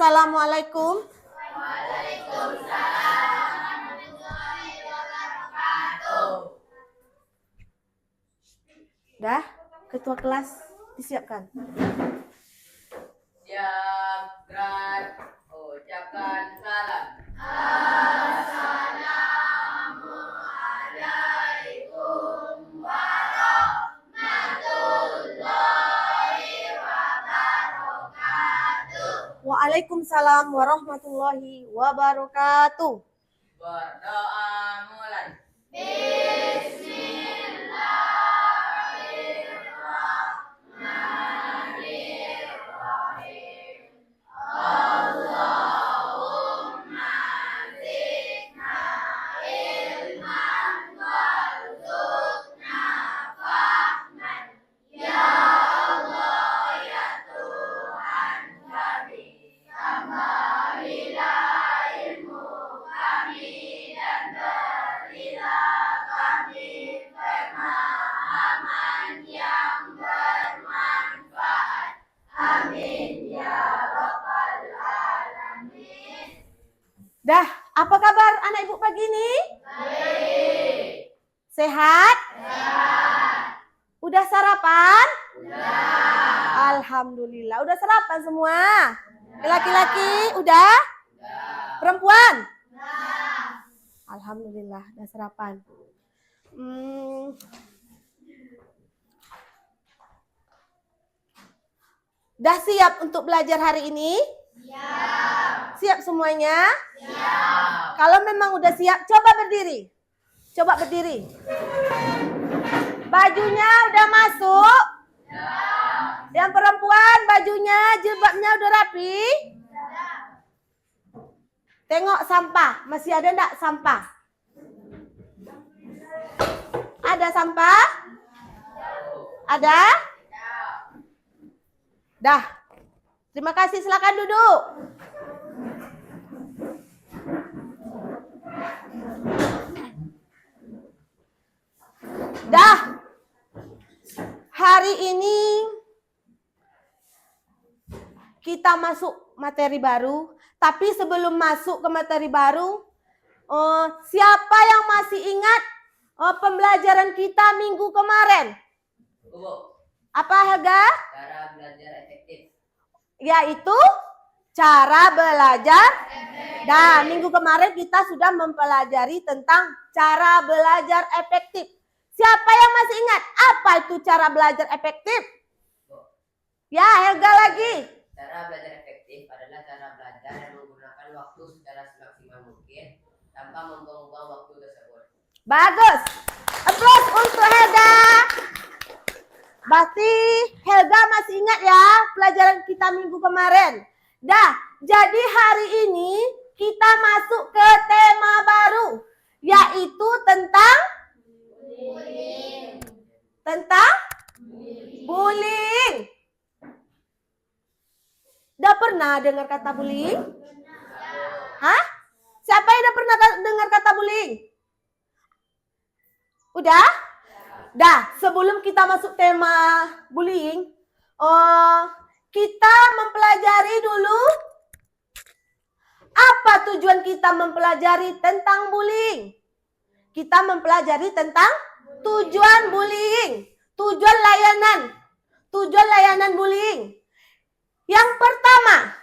Assalamualaikum. Dah, ketua kelas disiapkan. Siap, gerak, ucapkan salam. Waalaikumsalam warahmatullahi wabarakatuh. Berdoa mulai. Dah, apa kabar anak ibu pagi ini? Baik. Sehat? Sehat. Udah sarapan? Udah. Alhamdulillah. Udah sarapan semua? Laki-laki udah? Udah. Perempuan? Udah. Alhamdulillah, udah sarapan. Dah siap untuk belajar hari ini? Siap. Siap semuanya? Siap. Kalau memang udah siap, coba berdiri. Coba berdiri. Bajunya udah masuk? Siap. Yang perempuan bajunya, jilbabnya udah rapi? Siap. Tengok sampah, masih ada enggak sampah? Ada sampah? Ada? Dah. Terima kasih, silakan duduk. Dah. Hari ini kita masuk materi baru, tapi sebelum masuk ke materi baru, siapa yang masih ingat pembelajaran kita minggu kemarin? Apa, Helga? Cara belajar efektif. Yaitu cara belajar. Nah, minggu kemarin kita sudah mempelajari tentang cara belajar efektif. Siapa yang masih ingat apa itu cara belajar efektif? Ya, Helga lagi. Cara belajar efektif adalah cara belajar yang menggunakan waktu secara semaksimal mungkin tanpa membuang-buang waktu tersebut. Bagus. Applause untuk Helga. Berarti Helga masih ingat ya pelajaran kita minggu kemarin. Dah, jadi hari ini kita masuk ke tema baru, yaitu tentang bullying. Tentang bullying. Udah pernah dengar kata bullying? Hah? Siapa yang udah pernah dengar kata bullying? Udah? Dah, sebelum kita masuk tema bullying, kita mempelajari dulu apa tujuan kita mempelajari tentang bullying. Kita mempelajari tentang tujuan bullying, tujuan layanan bullying. Yang pertama,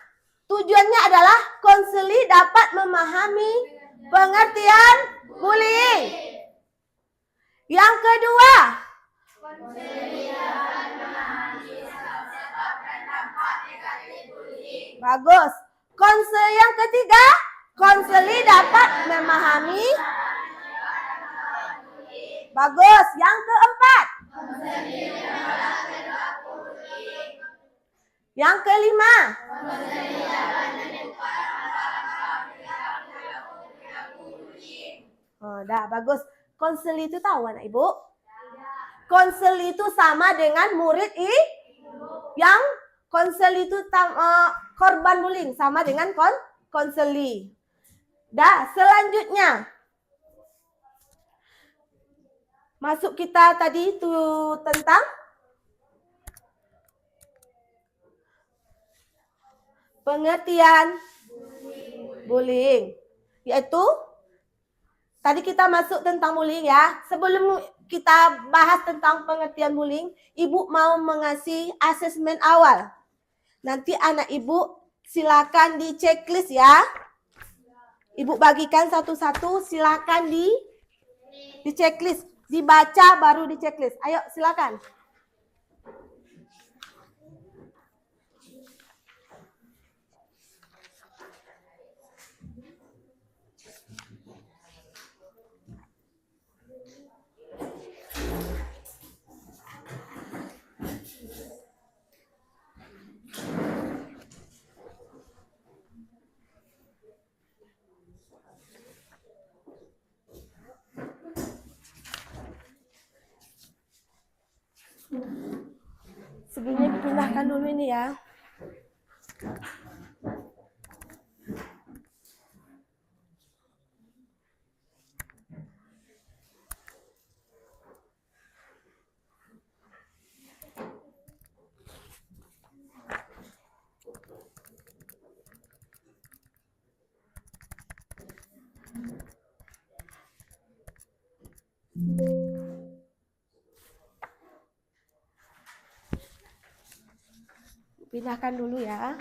tujuannya adalah konseli dapat memahami pengertian bullying. Yang kedua, bagus. Yang ketiga, konseli dapat memahami. Bagus. Yang keempat, yang kelima, dah bagus. Konseli itu tahu anak ibu? Konseli itu sama dengan murid yang konseli itu korban bullying sama dengan konseli. Dah, selanjutnya masuk kita tadi itu tentang pengertian bullying. Yaitu, tadi kita masuk tentang bullying ya. Sebelum kita bahas tentang pengertian bullying, Ibu mau mengasih asesmen awal. Nanti anak Ibu silakan di checklist ya. Ibu bagikan satu-satu, silakan di checklist. Dibaca baru di checklist. Ayo silakan. Sebelumnya dipindahkan dulu ini ya. Pindahkan dulu ya.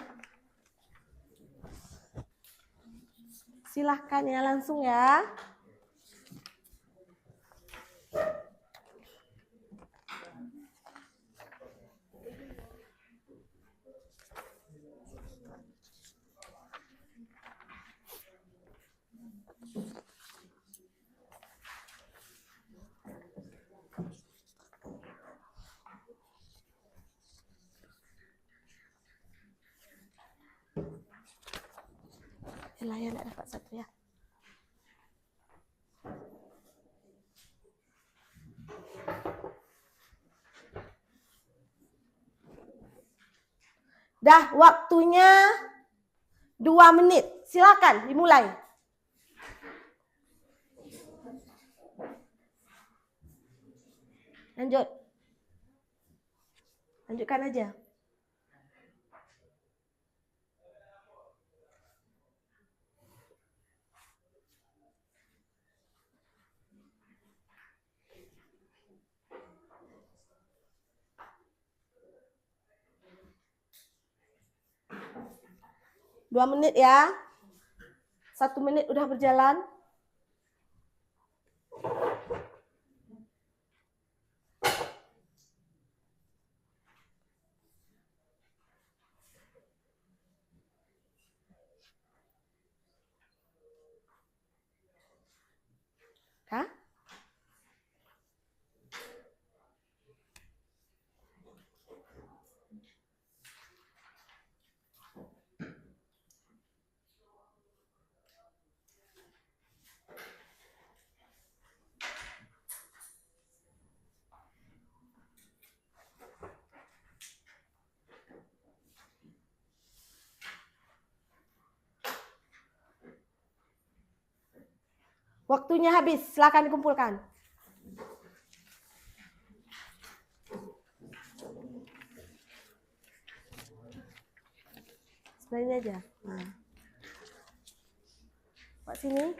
Silahkan ya langsung ya. Elayan tidak dapat satu ya. Dah waktunya 2 menit. Silakan dimulai. Lanjut. Lanjutkan aja. Dua menit ya. 1 menit udah berjalan. Hah? Waktunya habis, silakan dikumpulkan. Sebenarnya aja. Nah. Pak sini.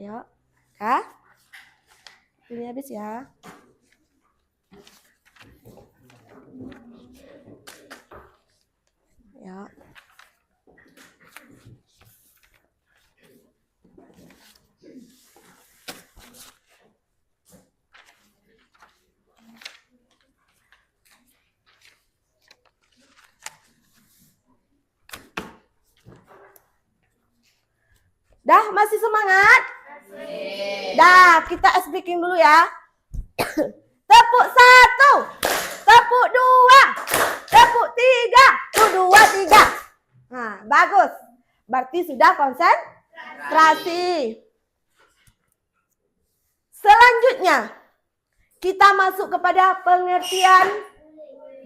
Yuk. Kak. Ini habis ya. Ya. Dah, masih semangat? Masih. Dah, kita speaking dulu ya. Tepuk 1, tepuk 2, tepuk 3, 1, 2, 3. Nah, bagus. Berarti sudah konsentrasi. Selanjutnya, kita masuk kepada pengertian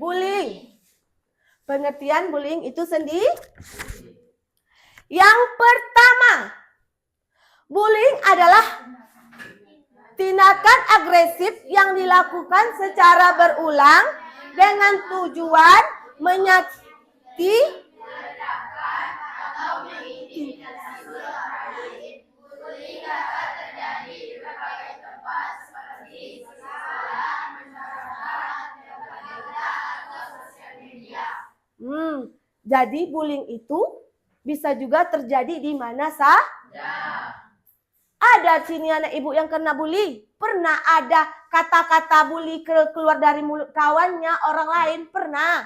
bullying. Pengertian bullying itu sendiri. Yang pertama, Bullying adalah tindakan agresif yang dilakukan secara berulang dengan tujuan menyakiti jadi bullying itu bisa juga terjadi di mana ada sini anak ibu yang kena bully. Pernah ada kata-kata bully keluar dari mulut kawannya orang lain? Pernah?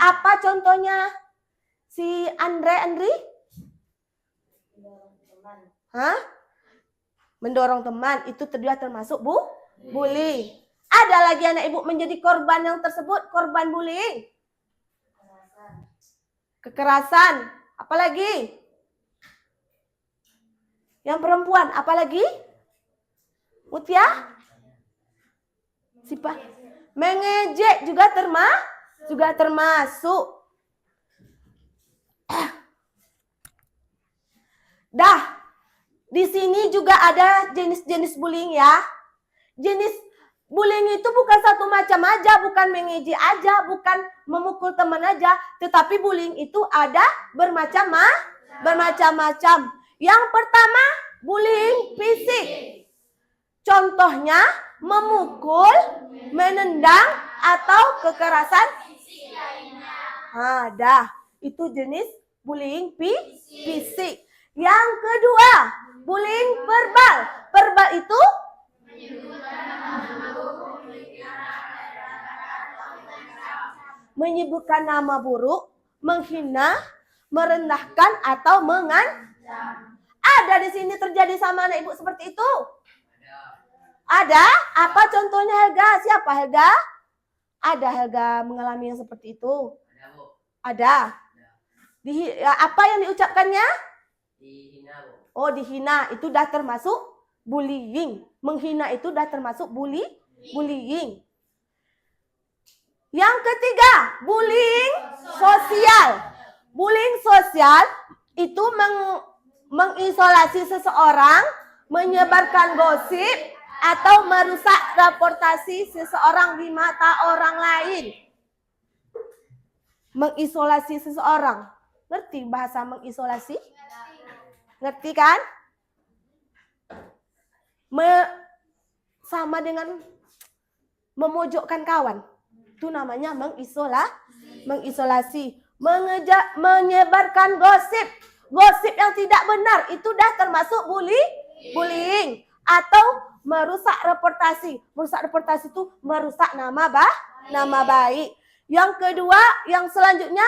Apa contohnya? Si Andri? Mendorong teman. Itu termasuk bully. Ada lagi anak ibu menjadi korban yang tersebut, korban bullying. Kekerasan. Apalagi? Yang perempuan, apalagi? Mutia? Siapa? Mengejek juga termasuk. Dah, di sini juga ada jenis-jenis bullying ya. Jenis bullying itu bukan satu macam aja, bukan mengejek aja, bukan memukul teman aja, tetapi bullying itu ada bermacam-macam. Yang pertama, bullying fisik. Contohnya, memukul, menendang, atau kekerasan fisik lainnya. Itu jenis bullying fisik. Yang kedua, bullying verbal. Verbal itu menyebutkan nama buruk, menghina, merendahkan, atau mengancam. Ada di sini terjadi sama anak ibu seperti itu? Ada? Apa contohnya Helga? Siapa Helga? Ada Helga mengalami yang seperti itu? Ada. Apa yang diucapkannya? Dihina, Bu. Oh, dihina. Itu dah termasuk bullying. Menghina itu dah termasuk bullying. Yang ketiga, bullying sosial. Bullying sosial itu mengisolasi seseorang, menyebarkan gosip, atau merusak reputasi seseorang di mata orang lain. Mengisolasi seseorang. Ngerti bahasa mengisolasi? Ngerti kan? Sama dengan memojokkan kawan. Itu namanya mengisolasi. Menyebarkan gosip. Gosip yang tidak benar itu dah termasuk bullying. Atau merusak reputasi. Merusak reputasi itu merusak nama baik. Yang kedua, yang selanjutnya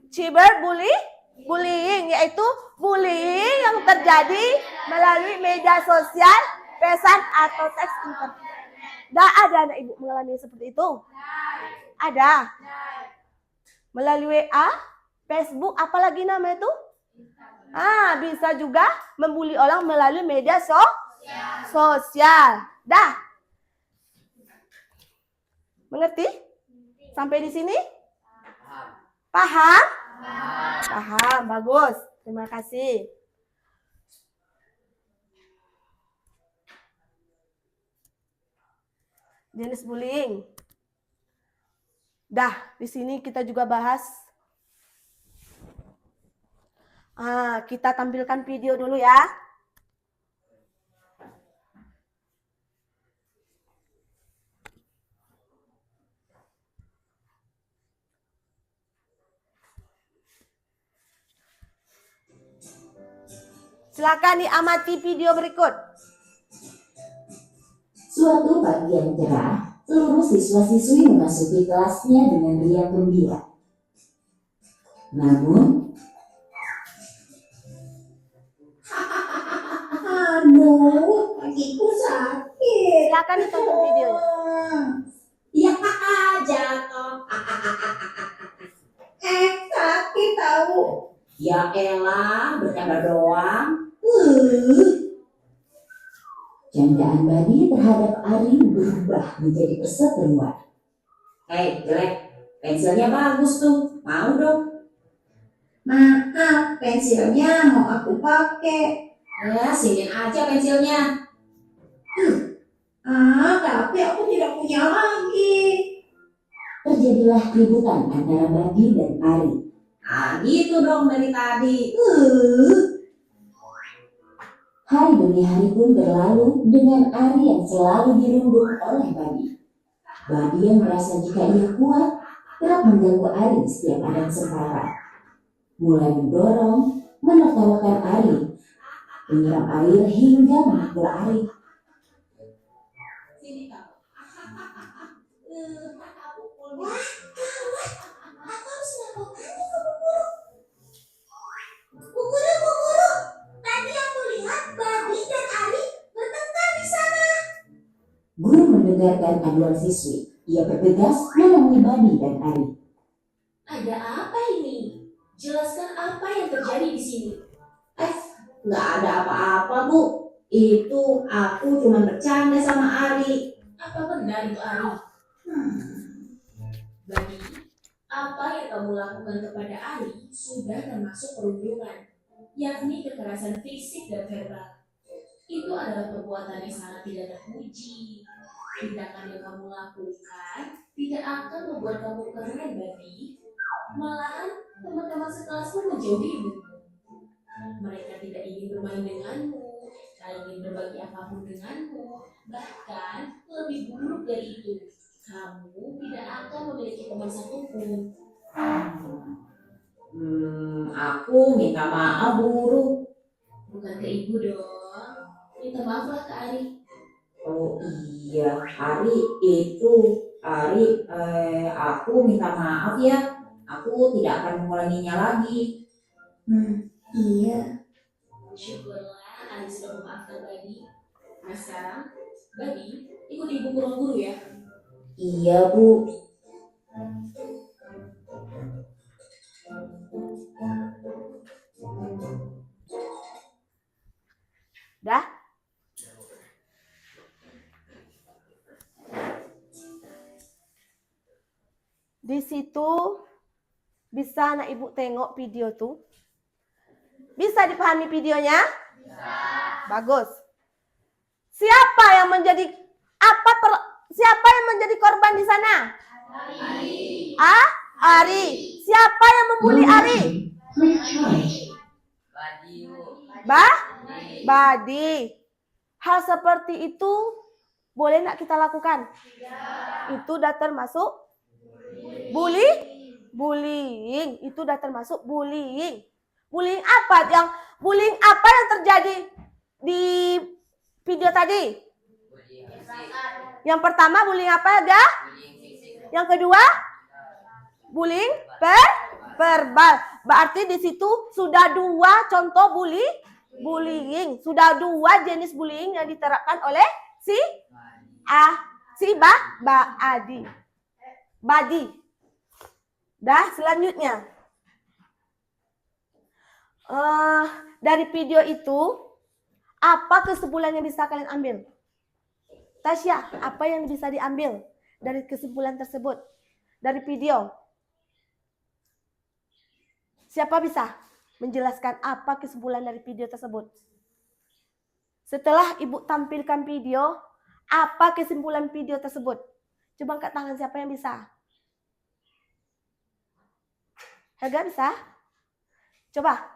cyberbullying, yaitu bullying yang terjadi melalui media sosial, pesan atau teks internet. Dah ada anak ibu mengalami seperti itu? Ada. Melalui WA, Facebook, apalagi nama itu? Bisa juga membuli orang melalui media sosial. Dah. Mengerti? Sampai di sini? Paham? Paham, bagus. Terima kasih. Jenis bullying. Dah, di sini kita juga bahas. Kita tampilkan video dulu ya. Silakan diamati video berikut. Suatu pagi yang cerah, seluruh siswa-siswi memasuki kelasnya dengan riang gembira. Namun, aduh, kakiku sakit. Silakan ditonton videonya. Ya, jatuh. Sakit tahu. Ya elah, bercanda doang. Candaan Bani terhadap Arin berubah menjadi perseteruan. Hei, jelek. Pensilnya bagus tuh. Mau dong. Maaf, pensilnya mau aku pakai. Ya, sinin aja pensilnya. Tapi aku tidak punya lagi. Terjadilah keributan antara Babi dan Ari. Gitu dong dari tadi. Hari demi hari pun berlalu dengan Ari yang selalu dirundung oleh Babi. Babi yang merasa jika ia kuat, kerap mengganggu Ari setiap ada kesempatan. Mulai mendorong, menertawakan Ari, menyiram air hingga memukul Ari. Sini kamu. Aku harus melakukannya ke Bu Guru. Bu Guru, tadi aku lihat Babi dan Ari bertengkar di sana. Guru mendengarkan aduan siswi. Ia bergegas menemui Babi dan Ari. Ada apa ini? Jelaskan apa yang terjadi di sini. Nggak ada apa-apa, Bu. Itu aku cuma bercanda sama Ari. Apa benar itu Ari? Babi, apa yang kamu lakukan kepada Ari sudah termasuk perundungan, yakni kekerasan fisik dan verbal. Itu adalah perbuatan yang sangat tidak terpuji. Tindakan yang kamu lakukan tidak akan membuat kamu keren, Babi. Malahan teman-teman sekelasmu menjauhimu. Mereka tidak ingin bermain denganmu, tak ingin berbagi apapun denganmu. Bahkan lebih buruk dari itu, kamu tidak akan memiliki teman satupun. Aku minta maaf, Guru. Bukan ke ibu dong. Minta maaflah ke Ari. Oh iya, Ari, aku minta maaf ya. Aku tidak akan mengulanginya lagi. Iya. Syukurlah Ari sudah memaafkan Babi. Nah sekarang, Babi ikut ibu ke ruang guru ya. Iya, Bu. Dah? Di situ bisa anak ibu tengok video tuh? Bisa dipahami videonya? Bisa. Bagus. Siapa yang menjadi siapa yang menjadi korban di sana? Ari. Ari. Siapa yang membuli Ari? Badi. Hal seperti itu boleh nggak kita lakukan? Itu udah termasuk bullying. Itu udah termasuk bullying. Bullying apa yang terjadi di video tadi? Yang pertama bullying apa ya? Yang kedua bullying verbal. Berarti di situ sudah dua contoh bullying. Sudah dua jenis bullying yang diterapkan oleh Badi. Dah, selanjutnya. Dari video itu, apa kesimpulan yang bisa kalian ambil? Tasya, apa yang bisa diambil dari kesimpulan tersebut? Dari video. Siapa bisa menjelaskan apa kesimpulan dari video tersebut? Setelah ibu tampilkan video, apa kesimpulan video tersebut? Coba angkat tangan siapa yang bisa? Helga bisa? Coba.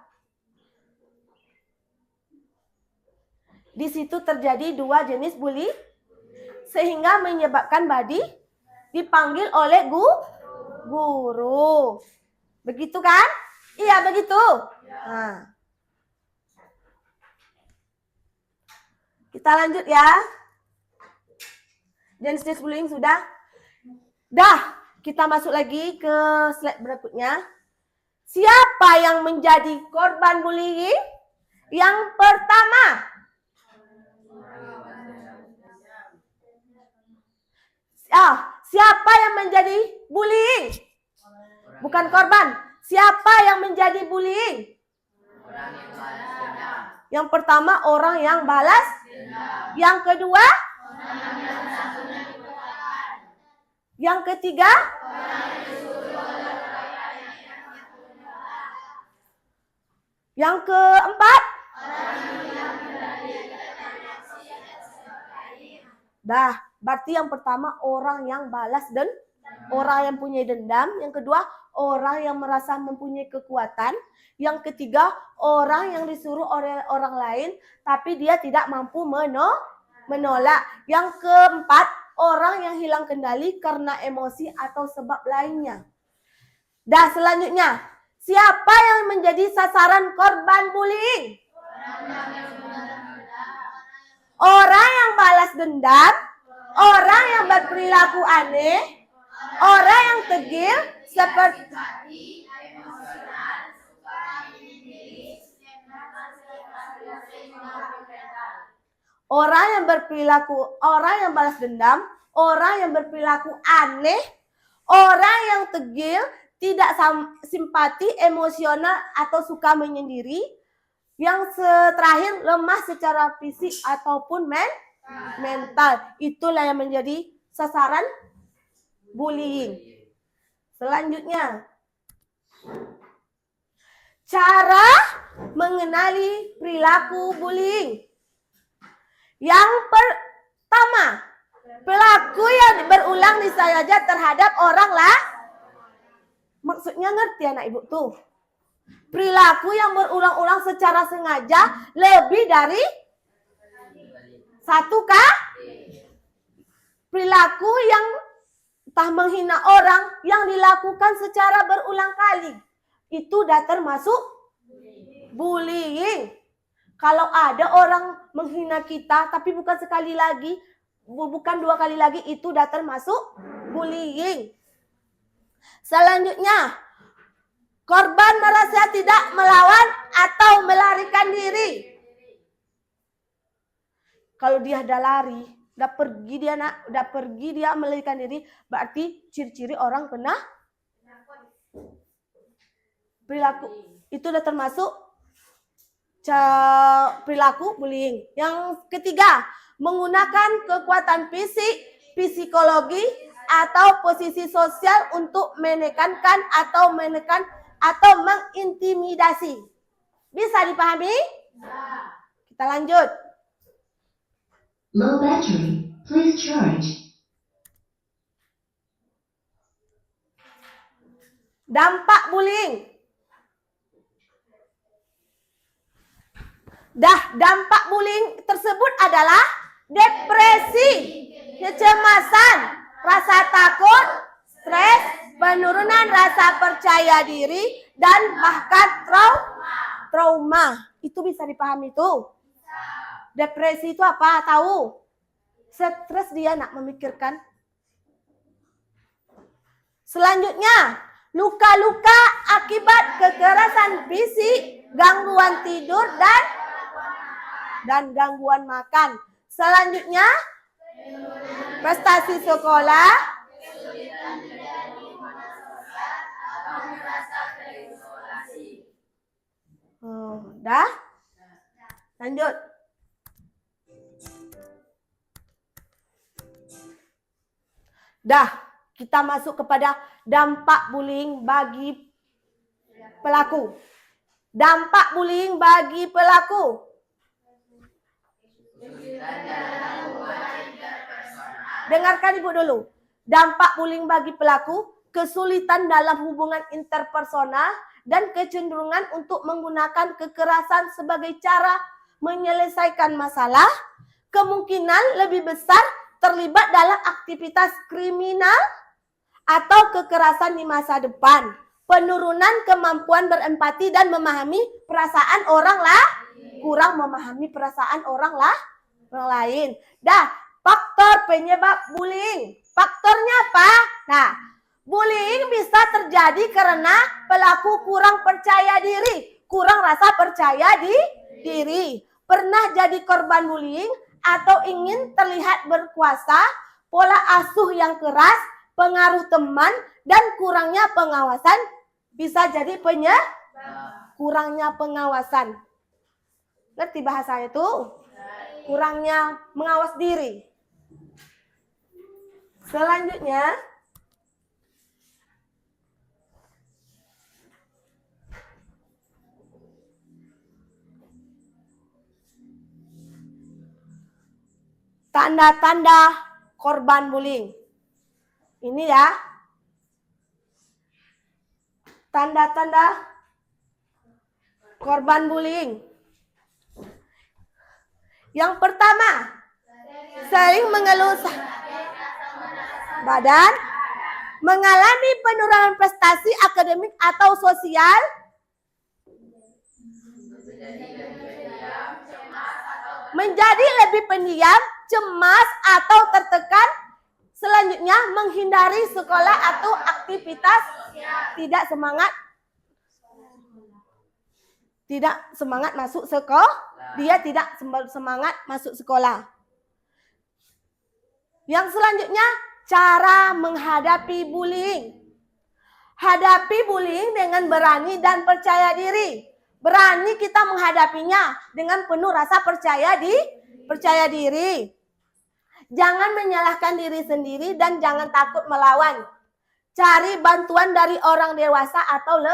Di situ terjadi dua jenis bully sehingga menyebabkan Badi dipanggil oleh guru. Begitu kan? Iya, begitu. Nah. Kita lanjut ya. Jenis bullying sudah. Dah, kita masuk lagi ke slide berikutnya. Siapa yang menjadi korban bullying? Yang pertama. Siapa yang menjadi bullying? Bukan korban. Siapa yang menjadi bullying? Yang pertama orang yang balas. Yang kedua? Yang ketiga? Yang keempat, dah, berarti yang pertama orang yang balas dan orang yang punya dendam. Yang kedua, orang yang merasa mempunyai kekuatan. Yang ketiga, orang yang disuruh oleh orang lain tapi dia tidak mampu menolak. Yang keempat, orang yang hilang kendali karena emosi atau sebab lainnya. Dah, selanjutnya, siapa yang menjadi sasaran korban bullying? Orang yang balas dendam, orang yang berperilaku aneh, orang yang tegil seperti orang yang berperilaku, orang yang balas dendam, orang yang berperilaku aneh, orang yang tegil, tidak simpati, emosional atau suka menyendiri. Yang terakhir, lemah secara fisik ataupun mental. Itulah yang menjadi sasaran bullying. Selanjutnya, cara mengenali perilaku bullying. Yang pertama, pelaku yang berulang disengaja terhadap orang lah. Maksudnya ngerti anak ibu tuh. Perilaku yang berulang-ulang secara sengaja lebih dari satu kah? Perilaku yang entah menghina orang yang dilakukan secara berulang kali. Itu sudah termasuk bullying. Kalau ada orang menghina kita tapi bukan sekali lagi, bukan 2 kali lagi, itu sudah termasuk bullying. Selanjutnya, korban merasa tidak melawan atau melarikan diri. Kalau dia udah lari, udah pergi dia melarikan diri, berarti ciri-ciri orang pernah perilaku. Itu udah termasuk perilaku bullying. Yang ketiga, menggunakan kekuatan fisik, psikologi, atau posisi sosial untuk menekankan atau mengintimidasi. Bisa dipahami? Kita lanjut. Low battery, please charge. Dampak bullying. Dampak bullying tersebut adalah depresi, kecemasan, rasa takut, stres, penurunan rasa percaya diri, dan bahkan trauma. Itu bisa dipahami tuh. Depresi itu apa? Tahu? Stres dia nak memikirkan. Selanjutnya, luka-luka akibat kekerasan fisik, gangguan tidur, dan gangguan makan. Selanjutnya, prestasi sekolah, dah. Lanjut. Dah, kita masuk kepada dampak bullying bagi pelaku. Dampak bullying bagi pelaku. Dengarkan ibu dulu. Dampak bullying bagi pelaku, kesulitan dalam hubungan interpersonal, dan kecenderungan untuk menggunakan kekerasan sebagai cara menyelesaikan masalah, kemungkinan lebih besar terlibat dalam aktivitas kriminal atau kekerasan di masa depan, penurunan kemampuan berempati dan memahami perasaan orang kurang memahami perasaan orang lain. Dah, faktor penyebab bullying. Faktornya apa? Nah, bullying bisa terjadi karena pelaku kurang percaya diri, kurang rasa percaya diri. Pernah jadi korban bullying atau ingin terlihat berkuasa, pola asuh yang keras, pengaruh teman, dan kurangnya pengawasan bisa jadi kurangnya pengawasan. Ngerti bahasanya tuh? Kurangnya mengawas diri. Selanjutnya, Tanda-tanda korban bullying. Ini ya. Tanda-tanda korban bullying. Yang pertama, sering mengeluh badan, mengalami penurunan prestasi akademik atau sosial, menjadi lebih pendiam, cemas atau tertekan, selanjutnya menghindari sekolah atau aktivitas, tidak semangat masuk sekolah, dia tidak semangat masuk sekolah. Yang selanjutnya, cara menghadapi bullying. Hadapi bullying dengan berani dan percaya diri. Berani kita menghadapinya dengan penuh rasa percaya diri. Jangan menyalahkan diri sendiri dan jangan takut melawan. Cari bantuan dari orang dewasa atau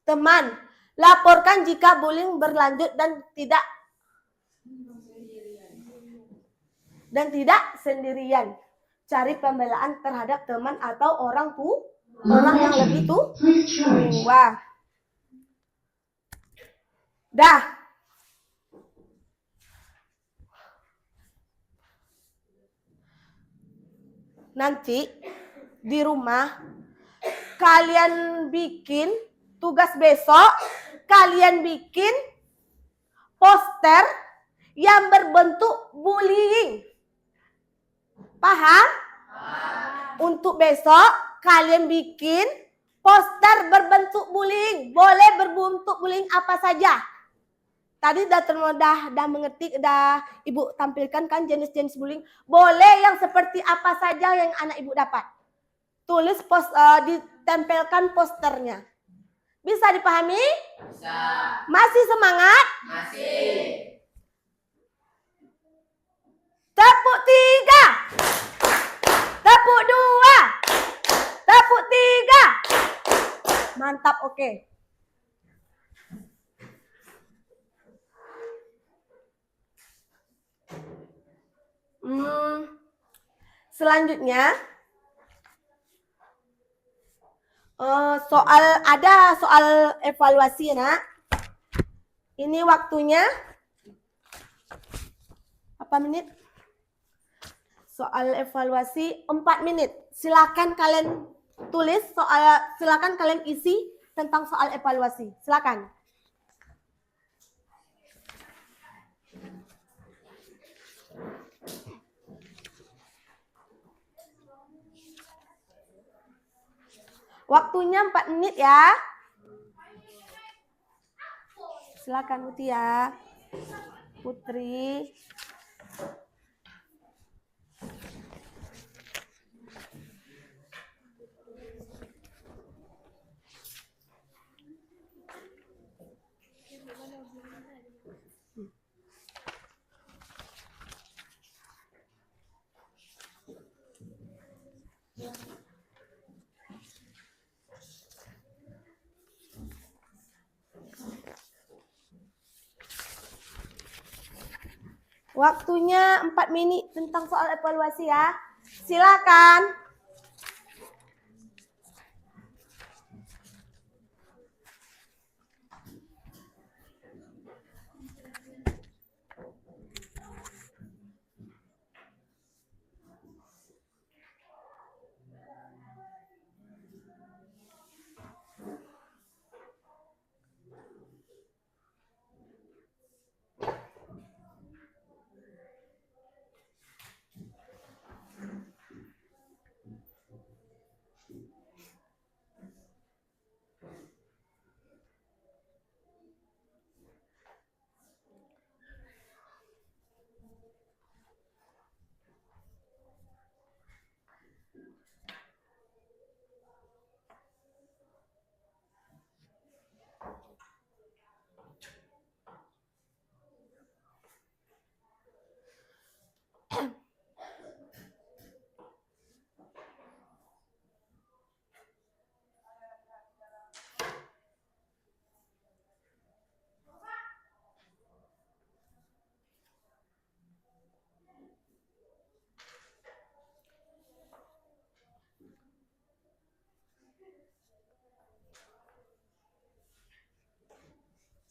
teman. Laporkan jika bullying berlanjut dan tidak sendirian. Cari pembelaan terhadap teman atau orang yang lebih tua. Dah. Nanti di rumah kalian bikin tugas besok, kalian bikin poster yang berbentuk bullying. Paham? Untuk besok kalian bikin poster berbentuk bullying. Boleh berbentuk bullying apa saja. Tadi dah mengerti, Ibu tampilkan kan jenis-jenis bullying. Boleh yang seperti apa saja yang anak Ibu dapat. Tulis ditempelkan posternya. Bisa dipahami? Bisa. Masih semangat? Masih. Tepuk 3. Tepuk 2. Tepuk 3. Mantap, oke. Selanjutnya soal evaluasi, Nak. Ini waktunya berapa menit? Soal evaluasi 4 menit. Silakan kalian tulis silakan kalian isi tentang soal evaluasi. Silakan. Waktunya 4 menit ya. Silakan Mutia. Putri. Waktunya 4 menit tentang soal evaluasi ya. Silakan.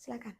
Silakan.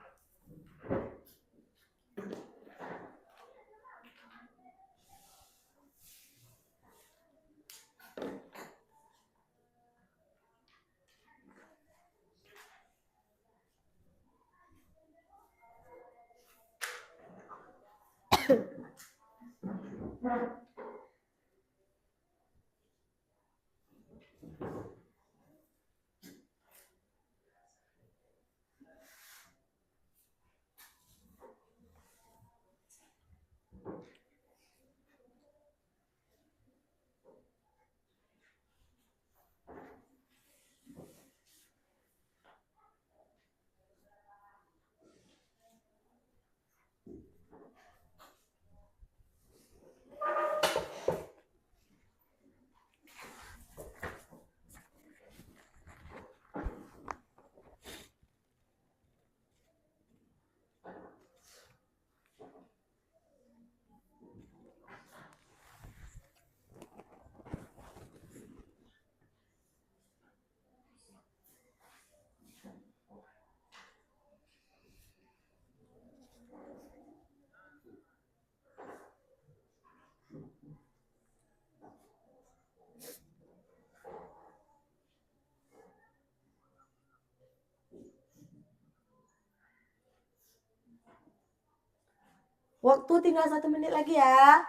Waktu tinggal 1 menit lagi ya.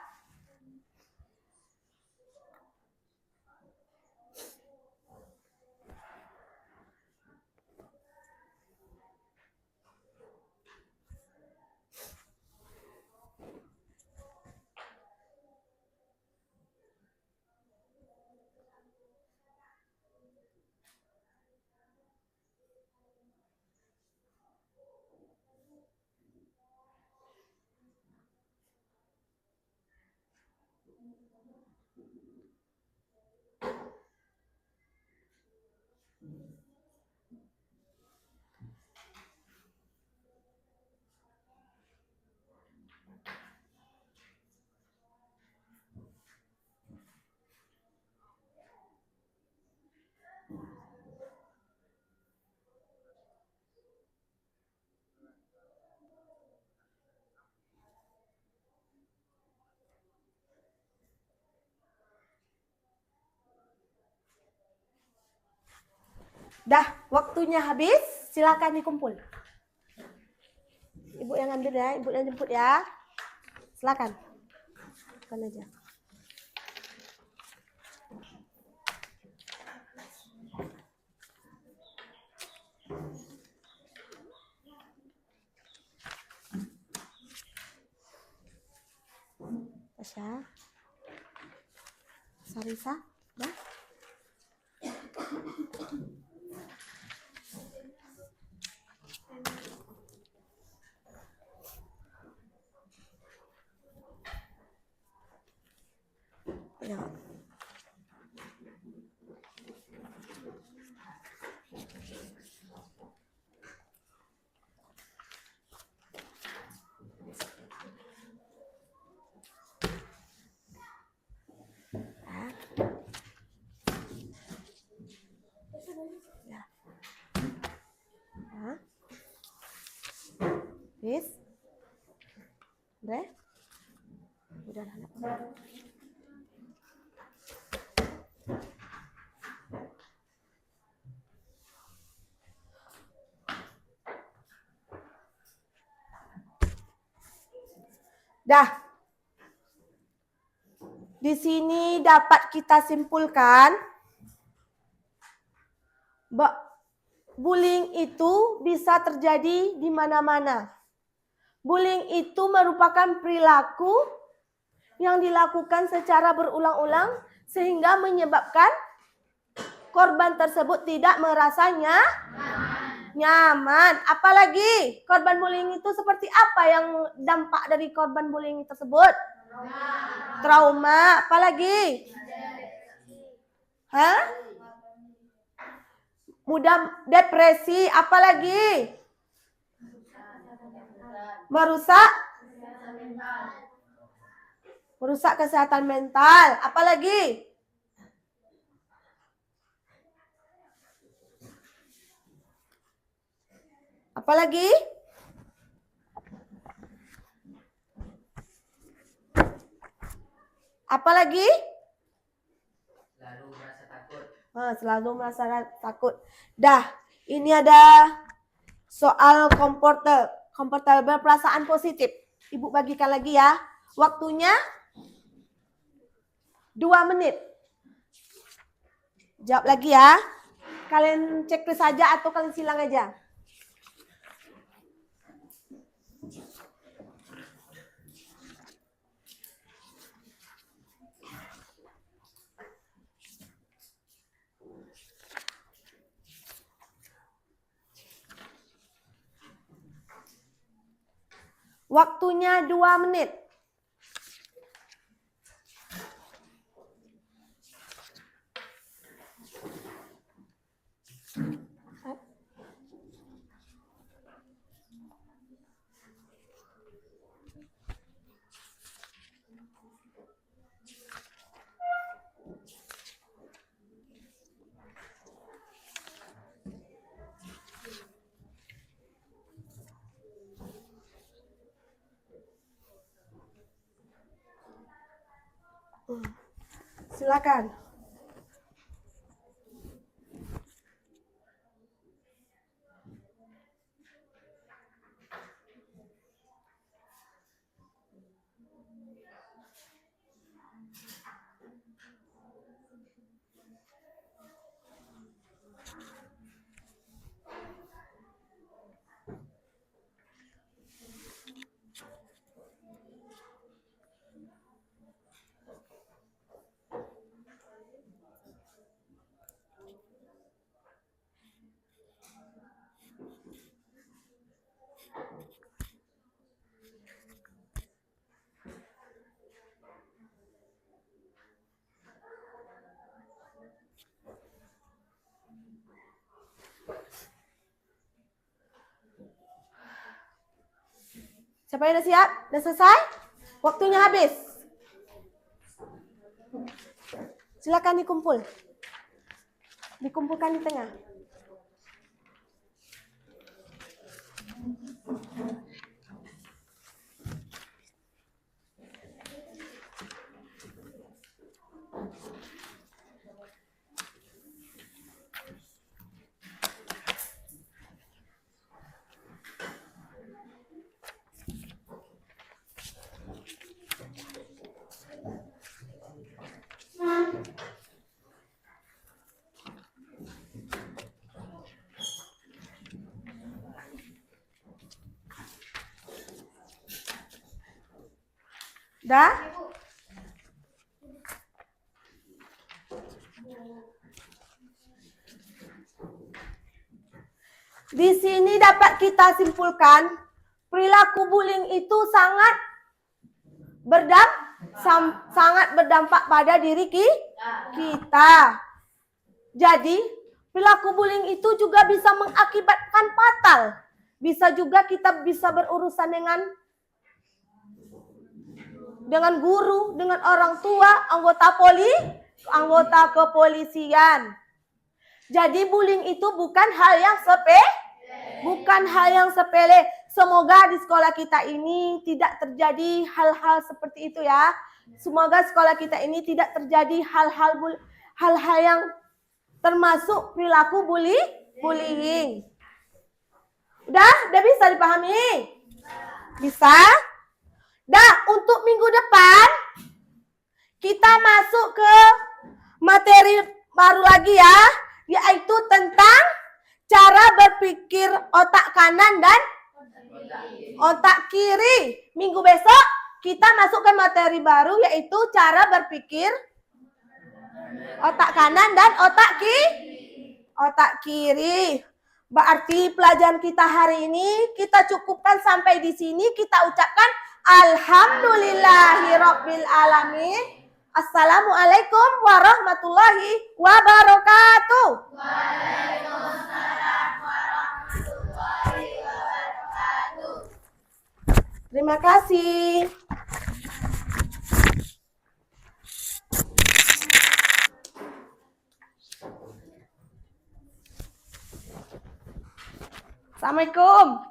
Dah, waktunya habis. Silakan dikumpul. Ibu yang ambil ya, ibu yang jemput ya. Silakan. Silakan aja. Tasya. Sarisa, dah. Ya. Ya. Ya. Bis. Udah? Udah. Dah. Di sini dapat kita simpulkan bullying itu bisa terjadi di mana-mana. Bullying itu merupakan perilaku yang dilakukan secara berulang-ulang sehingga menyebabkan korban tersebut tidak merasanya nyaman. Apalagi korban bullying itu seperti apa yang dampak dari korban bullying tersebut? Trauma. Apalagi? Hah? Mudah depresi. Apalagi? Merusak kesehatan mental. Apalagi? Apalagi? Apalagi? Lalu merasa takut. Selalu merasa takut. Dah, ini ada soal komportable perasaan positif. Ibu bagikan lagi ya. Waktunya 2 menit. Jawab lagi ya. Kalian checklist saja atau kalian silang aja? Waktunya 2 menit. Silakan. Siapa yang udah siap? Udah selesai? Waktunya habis. Silakan dikumpul. Dikumpulkan di tengah. Dah? Di sini dapat kita simpulkan perilaku bullying itu sangat berdampak pada diri kita. Jadi, perilaku bullying itu juga bisa mengakibatkan fatal. Bisa juga kita bisa berurusan dengan guru, dengan orang tua, anggota kepolisian. Jadi bullying itu bukan hal yang sepele. Semoga di sekolah kita ini tidak terjadi hal-hal seperti itu ya. Semoga sekolah kita ini tidak terjadi hal-hal yang termasuk perilaku bullying. Udah bisa dipahami? Bisa? Dah, untuk minggu depan kita masuk ke materi baru lagi ya, yaitu tentang cara berpikir otak kanan dan otak kiri. Minggu besok kita masuk ke materi baru, yaitu cara berpikir otak kanan dan otak kiri. Berarti pelajaran kita hari ini kita cukupkan sampai di sini. Kita ucapkan alhamdulillahirabbil alamin. Assalamualaikum warahmatullahi wabarakatuh. Waalaikumsalam warahmatullahi wabarakatuh. Terima kasih. Assalamualaikum.